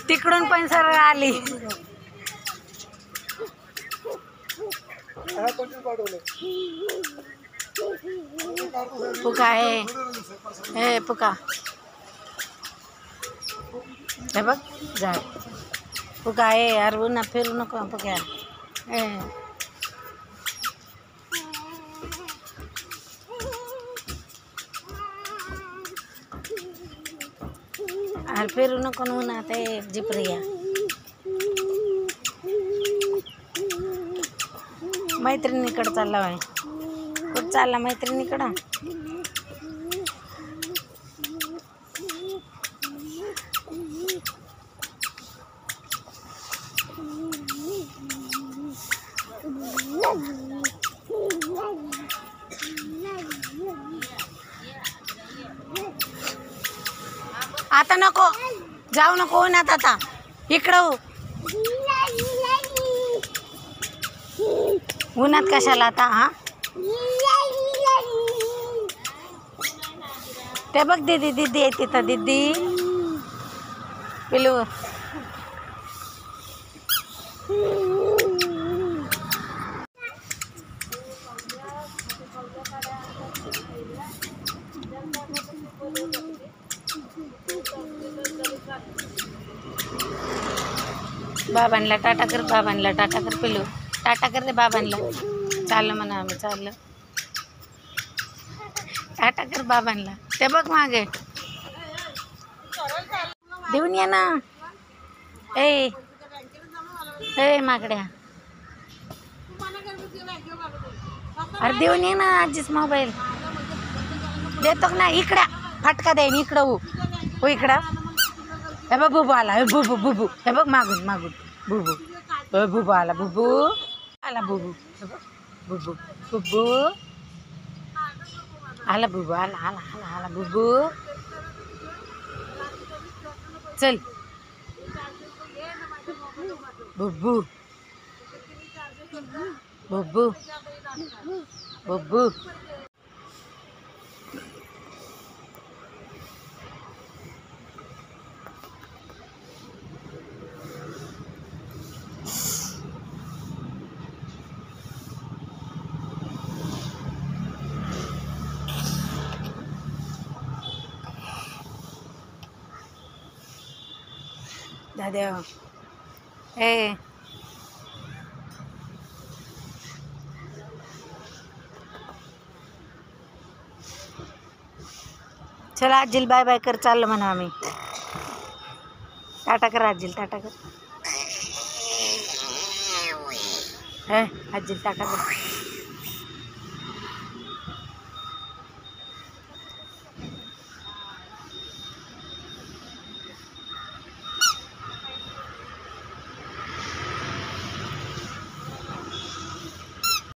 तिकडून पण सरळ आली. पुका आहे हे पुका हे बघ झाड पुका आहे. अरे ना फिरू नको पुक्या. अरे फिरू नको ना ते जिप्रिया. मैत्रिणीकडे चालला बाय. कुठं चालला मैत्रिणीकडं? आता नको जाऊ नको उन्हात. आता इकडं उन्हात कशाला आता? हा ते बघ दीदी दीदी आहे तिथं. दीदी पिलू बाबांना टाटा कर. बाबांना टाटा कर. पिलू टाटा कर दे बाबांना. चाललं म्हणा आम्ही चाललं. टाटा कर बाबांना. ते बघ मागे देऊन या ना. ए ए माकड्या अरे देऊन ये ना. आजीच मोबाईल देतो ना. इकडं फटका देईन. इकडं हो इकडं. हे बघ बुबू आला. हे बुबू बुबू. हे बघ मागून मागून बुबू. बुबू आला. बुबू आला. बुबू बुबू बुबू आला. बुबू आला आला आला आला. बुबू चल. बुबू बुबू बुबू दादा ए चला आजील बाय बाय कर. चाललं म्हणा आम्ही. टाटा कर आजील. टाटा कर. आजील टाटा कर.